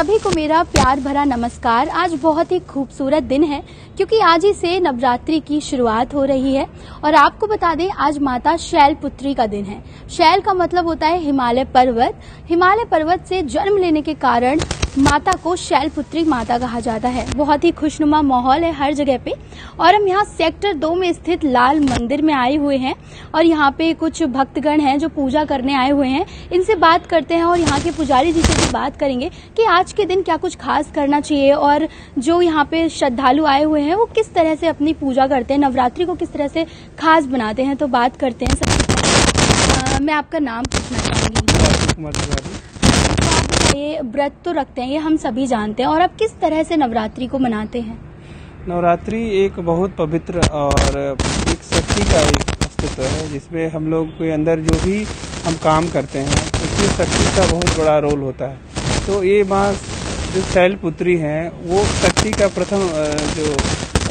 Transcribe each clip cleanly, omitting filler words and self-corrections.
सभी को मेरा प्यार भरा नमस्कार। आज बहुत ही खूबसूरत दिन है क्योंकि आज ही से नवरात्रि की शुरुआत हो रही है और आपको बता दें आज माता शैलपुत्री का दिन है। शैल का मतलब होता है हिमालय पर्वत। हिमालय पर्वत से जन्म लेने के कारण माता को शैलपुत्री माता कहा जाता है। बहुत ही खुशनुमा माहौल है हर जगह पे और हम यहाँ सेक्टर 2 में स्थित लाल मंदिर में आए हुए हैं और यहाँ पे कुछ भक्तगण हैं जो पूजा करने आए हुए हैं। इनसे बात करते हैं और यहाँ के पुजारी जी से भी बात करेंगे कि आज के दिन क्या कुछ खास करना चाहिए और जो यहाँ पे श्रद्धालु आए हुए हैं वो किस तरह से अपनी पूजा करते हैं, नवरात्रि को किस तरह से खास बनाते हैं। तो बात करते हैं सबसे। मैं आपका नाम पूछना चाहूंगी। ये व्रत तो रखते हैं, ये हम सभी जानते हैं, और अब किस तरह से नवरात्रि को मनाते हैं? नवरात्रि एक बहुत पवित्र और एक शक्ति का एक अस्तित्व है जिसमें हम लोग के अंदर जो भी हम काम करते हैं उसमें शक्ति का बहुत बड़ा रोल होता है। तो ये माँ जो शैलपुत्री हैं वो शक्ति का प्रथम जो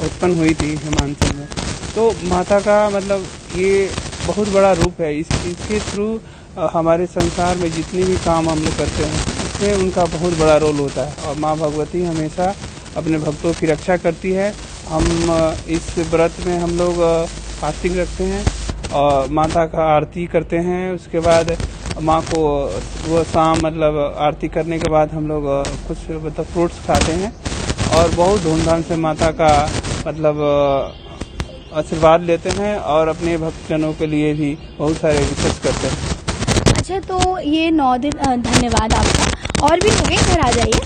उत्पन्न हुई थी हिमांचल में, तो माता का मतलब ये बहुत बड़ा रूप है। इसके थ्रू हमारे संसार में जितने भी काम हम लोग करते हैं उसमें उनका बहुत बड़ा रोल होता है और माँ भगवती हमेशा अपने भक्तों की रक्षा करती है। हम इस व्रत में हम लोग फास्टिंग रखते हैं और माता का आरती करते हैं। उसके बाद माँ को वो शाम मतलब आरती करने के बाद हम लोग कुछ मतलब फ्रूट्स खाते हैं और बहुत धूमधाम से माता का मतलब आशीर्वाद लेते हैं और अपने भक्तजनों के लिए भी बहुत सारे विशेष करते हैं। अच्छा, तो ये 9 दिन धन्यवाद आपका। और भी लोग घर आ जाइए।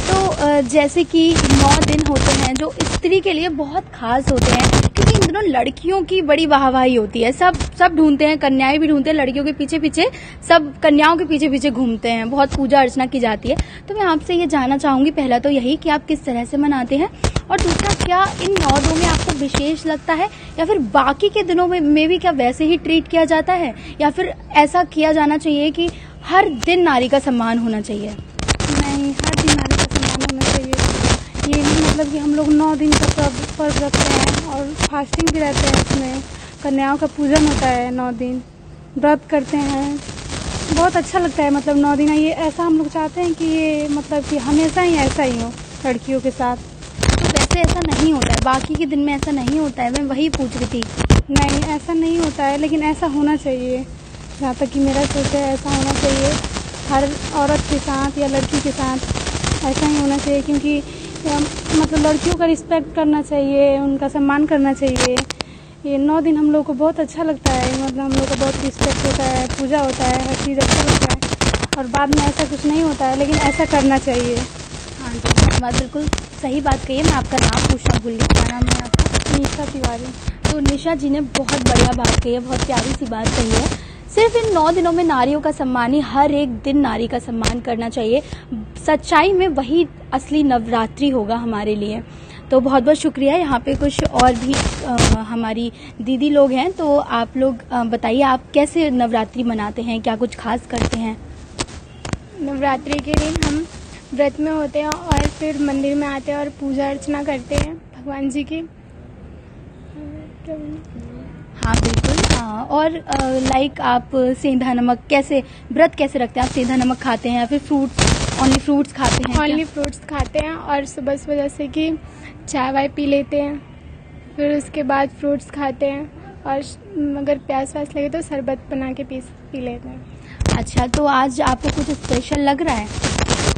तो जैसे कि 9 दिन होते हैं जो स्त्री के लिए बहुत खास होते हैं क्योंकि इन दिनों लड़कियों की बड़ी वाहवाही होती है। सब ढूंढते हैं, कन्याएं भी ढूंढते हैं, लड़कियों के पीछे पीछे सब कन्याओं के पीछे पीछे घूमते हैं, बहुत पूजा अर्चना की जाती है। तो मैं आपसे ये जानना चाहूंगी पहला तो यही कि आप किस तरह से मनाते हैं और दूसरा क्या इन 9 दिनों में आपको विशेष लगता है या फिर बाकी के दिनों में भी क्या वैसे ही ट्रीट किया जाता है या फिर ऐसा किया जाना चाहिए कि हर दिन नारी का सम्मान होना चाहिए? नहीं, हर दिन नारी का सम्मान होना चाहिए। ये नहीं मतलब कि हम लोग 9 दिन का पर्व रखते हैं और फास्टिंग भी रहते हैं, इसमें कन्याओं का पूजन होता है, 9 दिन व्रत करते हैं। बहुत अच्छा लगता है मतलब 9 दिन ये ऐसा हम लोग चाहते हैं कि ये मतलब कि हमेशा ही ऐसा ही हो लड़कियों के साथ। तो वैसे ऐसा नहीं होता है, बाकी के दिन में ऐसा नहीं होता है, मैं वही पूछ रही थी। नहीं, ऐसा नहीं होता है लेकिन ऐसा होना चाहिए। जहाँ तक कि मेरा सोच है ऐसा होना चाहिए, हर औरत के साथ या लड़की के साथ ऐसा ही होना चाहिए क्योंकि मतलब लड़कियों का रिस्पेक्ट करना चाहिए, उनका सम्मान करना चाहिए। ये 9 दिन हम लोग को बहुत अच्छा लगता है, मतलब हम लोग को बहुत रिस्पेक्ट होता है, पूजा होता है, हर चीज़ अच्छा लगता है और बाद में ऐसा कुछ नहीं होता है लेकिन ऐसा करना चाहिए। हाँ जी, बात बिल्कुल सही बात कही है। मैं आपका नाम पूछना भूल गई, क्या नाम है आपका? निशा तिवारी। तो निशा जी ने बहुत बढ़िया बात कही है, बहुत प्यारी सी बात कही है। सिर्फ इन 9 दिनों में नारियों का सम्मान ही, हर एक दिन नारी का सम्मान करना चाहिए। सच्चाई में वही असली नवरात्रि होगा हमारे लिए। तो बहुत बहुत शुक्रिया। यहाँ पे कुछ और भी हमारी दीदी लोग हैं, तो आप लोग बताइए आप कैसे नवरात्रि मनाते हैं, क्या कुछ खास करते हैं? नवरात्रि के दिन हम व्रत में होते हैं और फिर मंदिर में आते हैं और पूजा अर्चना करते हैं भगवान जी की। हाँ बिल्कुल। और लाइक आप सेंधा नमक कैसे व्रत कैसे रखते हैं? आप सेंधा नमक खाते हैं या फिर ओनली फ्रूट्स खाते हैं? ओनली फ्रूट्स खाते हैं और सुबह सुबह जैसे कि चाय वाय पी लेते हैं, फिर उसके बाद फ्रूट्स खाते हैं और अगर प्यास व्यास लगे तो शरबत बना के पी लेते हैं। अच्छा, तो आज आपको कुछ स्पेशल लग रहा है?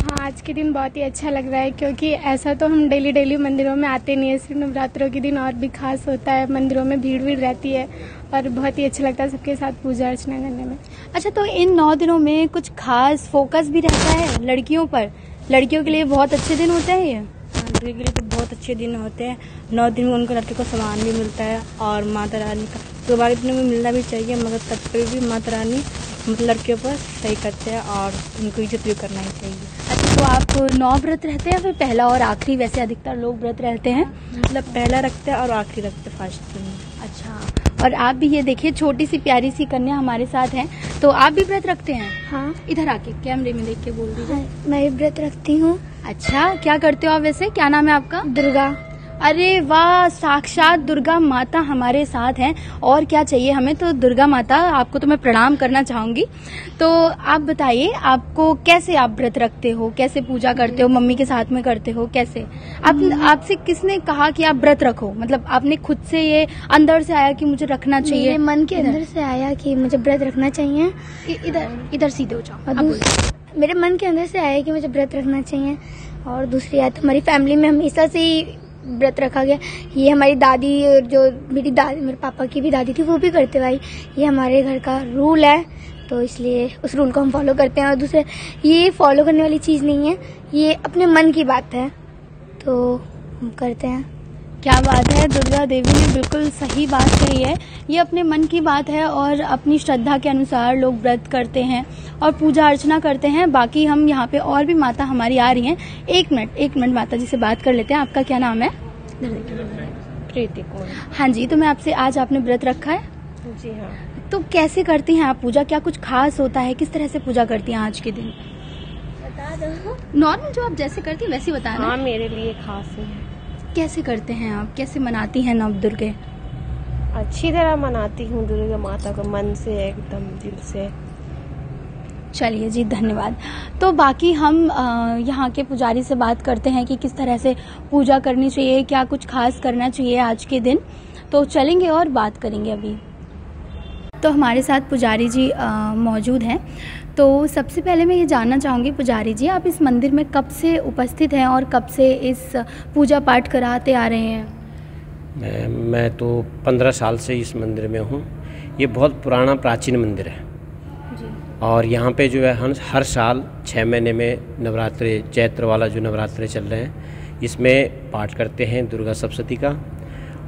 हाँ, आज के दिन बहुत ही अच्छा लग रहा है क्योंकि ऐसा तो हम डेली मंदिरों में आते नहीं है, सिर्फ नवरात्रों के दिन और भी खास होता है। मंदिरों में भीड़ रहती है और बहुत ही अच्छा लगता है सबके साथ पूजा अर्चना करने में। अच्छा, तो इन 9 दिनों में कुछ खास फोकस भी रहता है लड़कियों पर? लड़कियों के लिए बहुत अच्छे दिन होते हैं ये? लड़कियों के लिए तो बहुत अच्छे दिन होते हैं। 9 दिन में उनको लड़के को सम्मान भी मिलता है और माता रानी का तो बाकी दिनों में मिलना भी चाहिए, मगर तब पर भी माता रानी मतलब लड़कियों पर सही करते हैं और उनको इज्जत भी करना ही चाहिए। अच्छा, तो आप 9 व्रत रहते हैं फिर पहला और आखिरी? वैसे अधिकतर लोग व्रत रहते हैं, मतलब पहला रखते हैं और आखिरी रखते हैं फास्टिंग। अच्छा, और आप भी ये देखिए छोटी सी प्यारी सी कन्या हमारे साथ हैं, तो आप भी व्रत रखते हैं? हाँ। इधर आके कैमरे में देख के बोल दीजिए। हाँ, मैं व्रत रखती हूँ। अच्छा, क्या करते हो आप वैसे? क्या नाम है आपका? दुर्गा। अरे वाह, साक्षात दुर्गा माता हमारे साथ हैं। और क्या चाहिए हमें। तो दुर्गा माता, आपको तो मैं प्रणाम करना चाहूंगी। तो आप बताइए, आपको कैसे आप व्रत रखते हो, कैसे पूजा करते हो, मम्मी के साथ में करते हो, कैसे आपसे किसने कहा कि आप व्रत रखो? मतलब आपने खुद से ये अंदर से आया कि मुझे रखना चाहिए? मेरे मन के अंदर से आया कि मुझे व्रत रखना चाहिए। इधर सीधे हो जाओ। मेरे मन के अंदर से आया कि मुझे व्रत रखना चाहिए। और दूसरी बात, हमारी फैमिली में हमेशा से ही व्रत रखा गया। ये हमारी दादी, जो मेरे पापा की भी दादी थी, वो भी करते भाई। ये हमारे घर का रूल है, तो इसलिए उस रूल को हम फॉलो करते हैं। और दूसरे, ये फॉलो करने वाली चीज़ नहीं है, ये अपने मन की बात है, तो हम करते हैं। क्या बात है, दुर्गा देवी ने बिल्कुल सही बात कही है। ये अपने मन की बात है और अपनी श्रद्धा के अनुसार लोग व्रत करते हैं और पूजा अर्चना करते हैं। बाकी हम यहाँ पे और भी माता हमारी आ रही हैं। एक मिनट माता जी से बात कर लेते हैं। आपका क्या नाम है? प्रीति कौर। हाँ जी, तो मैं आपसे, आज आपने व्रत रखा है? जी हाँ। तो कैसे करती हैं आप पूजा? क्या कुछ खास होता है? किस तरह से पूजा करती हैं आज के दिन? बता दो। नॉर्मल जो आप जैसे करती हैं वैसे बताना। हाँ, मेरे लिए खास है। कैसे करते हैं आप? कैसे मनाती हैं नव दुर्गे? अच्छी तरह मनाती हूँ दुर्गा माता को, मन से, एकदम दिल से। चलिए जी, धन्यवाद। तो बाकी हम यहाँ के पुजारी से बात करते हैं कि किस तरह से पूजा करनी चाहिए, क्या कुछ खास करना चाहिए आज के दिन। तो चलेंगे और बात करेंगे अभी। तो हमारे साथ पुजारी जी मौजूद हैं। तो सबसे पहले मैं ये जानना चाहूँगी पुजारी जी, आप इस मंदिर में कब से उपस्थित हैं और कब से इस पूजा पाठ कराते आ रहे हैं? मैं तो 15 साल से इस मंदिर में हूँ। ये बहुत पुराना प्राचीन मंदिर है जी। और यहाँ पे जो है हर साल 6 महीने में नवरात्रे, चैत्र वाला जो नवरात्रे चल रहे हैं, इसमें पाठ करते हैं दुर्गा सप्तशती का।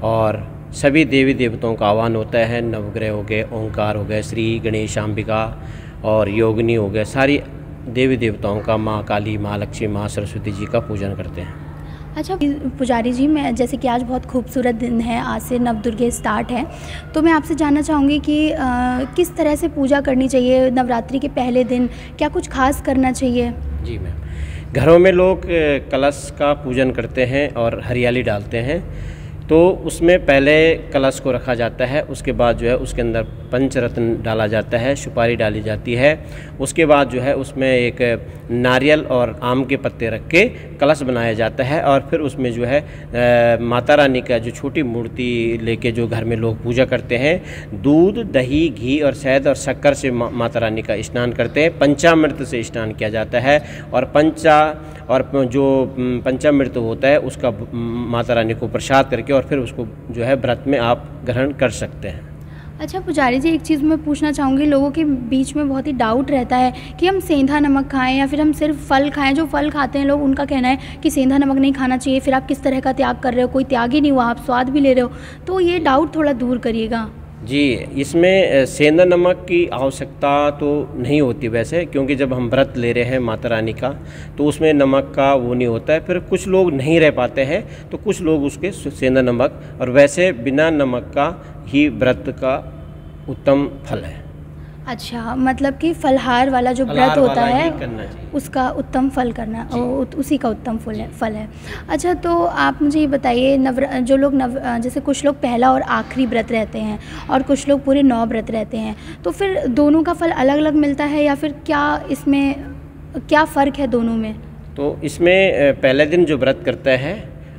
और सभी देवी देवताओं का आह्वान होता है। नवग्रह हो गए, ओंकार हो गए, श्री गणेश, अंबिका और योगिनी हो गए, सारी देवी देवताओं का, माँ काली, माँ लक्ष्मी, माँ सरस्वती जी का पूजन करते हैं। अच्छा पुजारी जी, मैं जैसे कि आज बहुत खूबसूरत दिन है, आज से नवदुर्गे स्टार्ट है, तो मैं आपसे जानना चाहूँगी कि किस तरह से पूजा करनी चाहिए नवरात्रि के पहले दिन? क्या कुछ खास करना चाहिए? जी मैम, घरों में लोग कलश का पूजन करते हैं और हरियाली डालते हैं। तो उसमें पहले कलश को रखा जाता है, उसके बाद जो है उसके अंदर पंचरत्न डाला जाता है, सुपारी डाली जाती है। उसके बाद जो है उसमें एक नारियल और आम के पत्ते रख के कलश बनाया जाता है। और फिर उसमें जो है माता रानी का जो छोटी मूर्ति लेके जो घर में लोग पूजा करते हैं, दूध, दही, घी और शहद और शक्कर से माता रानी का स्नान करते हैं। पंचामृत से स्नान किया जाता है और जो पंचामृत होता है उसका माता रानी को प्रसाद करके और फिर उसको जो है व्रत में आप ग्रहण कर सकते हैं। अच्छा पुजारी जी, एक चीज़ मैं पूछना चाहूँगी, लोगों के बीच में बहुत ही डाउट रहता है कि हम सेंधा नमक खाएं या फिर हम सिर्फ फल खाएं। जो फल खाते हैं लोग, उनका कहना है कि सेंधा नमक नहीं खाना चाहिए। फिर आप किस तरह का त्याग कर रहे हो? कोई त्याग ही नहीं हुआ, आप स्वाद भी ले रहे हो। तो ये डाउट थोड़ा दूर करिएगा। जी, इसमें सेंधा नमक की आवश्यकता तो नहीं होती वैसे, क्योंकि जब हम व्रत ले रहे हैं माता रानी का तो उसमें नमक का वो नहीं होता है। फिर कुछ लोग नहीं रह पाते हैं तो कुछ लोग उसके सेंधा नमक, और वैसे बिना नमक का ही व्रत का उत्तम फल है। अच्छा, मतलब कि फलहार वाला जो व्रत होता है उसका उत्तम फल करना, उसी का उत्तम फल है। अच्छा, तो आप मुझे ये बताइए, जो लोग जैसे कुछ लोग पहला और आखिरी व्रत रहते हैं और कुछ लोग पूरे 9 व्रत रहते हैं, तो फिर दोनों का फल अलग अलग मिलता है या फिर क्या इसमें क्या फ़र्क है दोनों में? तो इसमें पहले दिन जो व्रत करता है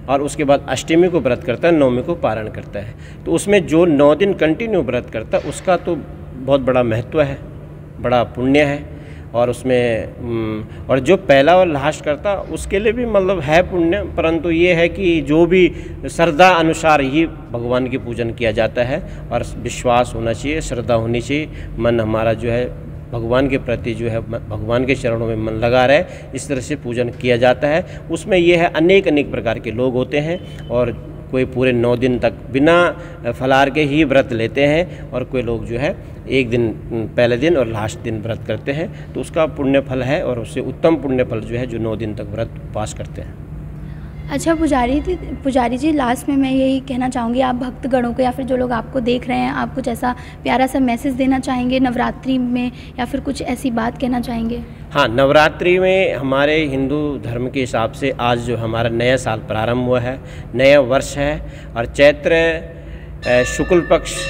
और उसके बाद अष्टमी को व्रत करता है, नवमी को पारण करता है, तो उसमें जो 9 दिन कंटिन्यू व्रत करता है उसका तो बहुत बड़ा महत्व है, बड़ा पुण्य है। और उसमें और जो पहला और लास्ट करता उसके लिए भी मतलब है पुण्य, परंतु ये है कि जो भी श्रद्धा अनुसार ही भगवान की पूजन किया जाता है और विश्वास होना चाहिए, श्रद्धा होनी चाहिए। मन हमारा जो है भगवान के प्रति जो है भगवान के चरणों में मन लगा रहे, इस तरह से पूजन किया जाता है। उसमें यह है अनेक प्रकार के लोग होते हैं और कोई पूरे 9 दिन तक बिना फलाहार के ही व्रत लेते हैं और कोई लोग जो है एक दिन पहले दिन और लास्ट दिन व्रत करते हैं, तो उसका पुण्य फल है और उससे उत्तम पुण्य फल जो है जो 9 दिन तक व्रत उपवास करते हैं। अच्छा पुजारी जी, लास्ट में मैं यही कहना चाहूँगी, आप भक्तगणों को या फिर जो लोग आपको देख रहे हैं, आप कुछ ऐसा प्यारा सा मैसेज देना चाहेंगे नवरात्रि में, या फिर कुछ ऐसी बात कहना चाहेंगे? हाँ, नवरात्रि में हमारे हिंदू धर्म के हिसाब से आज जो हमारा नया साल प्रारंभ हुआ है, नया वर्ष है, और चैत्र शुक्ल पक्ष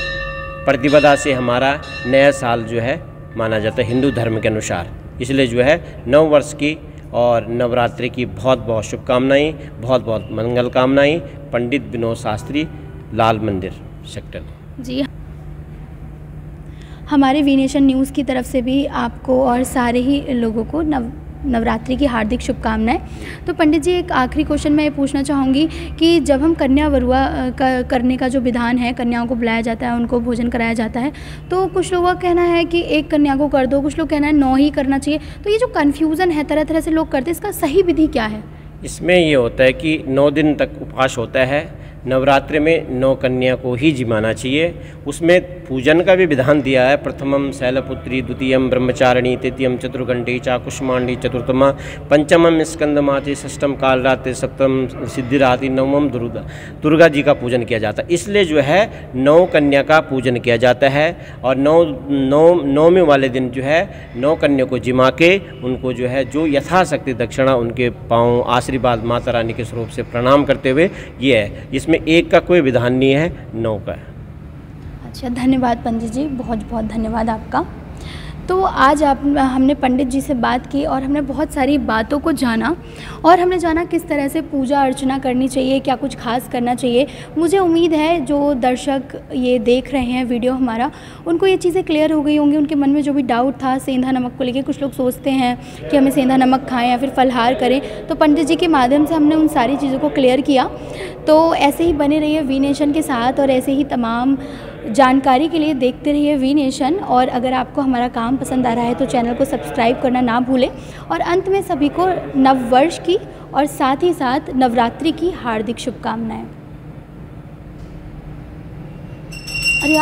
प्रतिपदा से हमारा नया साल जो है माना जाता है हिंदू धर्म के अनुसार। इसलिए जो है नव वर्ष की और नवरात्रि की बहुत बहुत शुभकामनाएं, बहुत बहुत मंगल कामनाएं। पंडित विनोद शास्त्री, लाल मंदिर सेक्टर। जी, हमारे वी नेशन न्यूज़ की तरफ से भी आपको और सारे ही लोगों को नवरात्रि की हार्दिक शुभकामनाएं। तो पंडित जी, एक आखिरी क्वेश्चन मैं ये पूछना चाहूँगी कि जब हम कन्या वरुआ करने का जो विधान है, कन्याओं को बुलाया जाता है, उनको भोजन कराया जाता है, तो कुछ लोगों का कहना है कि एक कन्या को कर दो, कुछ लोग कहना है 9 ही करना चाहिए। तो ये जो कन्फ्यूज़न है, तरह तरह से लोग करते हैं, इसका सही विधि क्या है? इसमें ये होता है कि 9 दिन तक उपवास होता है। नवरात्रि में 9 कन्या को ही जिमाना चाहिए। उसमें पूजन का भी विधान दिया है। प्रथमम शैलपुत्री, द्वितीयम ब्रह्मचारिणी, तृतीयम चतुर्घंटी चा कुष्मांडी, चतुर्थमा पंचमम स्कंदमाति, षष्ठम कालरात्रि, सप्तम सिद्धिरात्रि, नवम दुर्गा जी का पूजन किया जाता है। इसलिए जो है 9 कन्या का पूजन किया जाता है, और 9वें वाले दिन जो है 9 कन्या को जिमा के उनको जो है जो यथाशक्ति दक्षिणा उनके पाँव आशीर्वाद माता रानी के स्वरूप से प्रणाम करते हुए ये है। इसमें एक का कोई विधान नहीं है, 9 का है। अच्छा, धन्यवाद पंडित जी, बहुत बहुत धन्यवाद आपका। तो आज हमने पंडित जी से बात की और हमने बहुत सारी बातों को जाना, और हमने जाना किस तरह से पूजा अर्चना करनी चाहिए, क्या कुछ खास करना चाहिए। मुझे उम्मीद है जो दर्शक ये देख रहे हैं वीडियो हमारा, उनको ये चीज़ें क्लियर हो गई होंगी। उनके मन में जो भी डाउट था सेंधा नमक को लेकर, कुछ लोग सोचते हैं कि हमें सेंधा नमक खाएँ या फिर फलहार करें, तो पंडित जी के माध्यम से हमने उन सारी चीज़ों को क्लियर किया। तो ऐसे ही बने रहिए वी नेशन के साथ, और ऐसे ही तमाम जानकारी के लिए देखते रहिए वी नेशन। और अगर आपको हमारा काम पसंद आ रहा है तो चैनल को सब्सक्राइब करना ना भूलें। और अंत में सभी को नव वर्ष की और साथ ही साथ नवरात्रि की हार्दिक शुभकामनाएं। अरे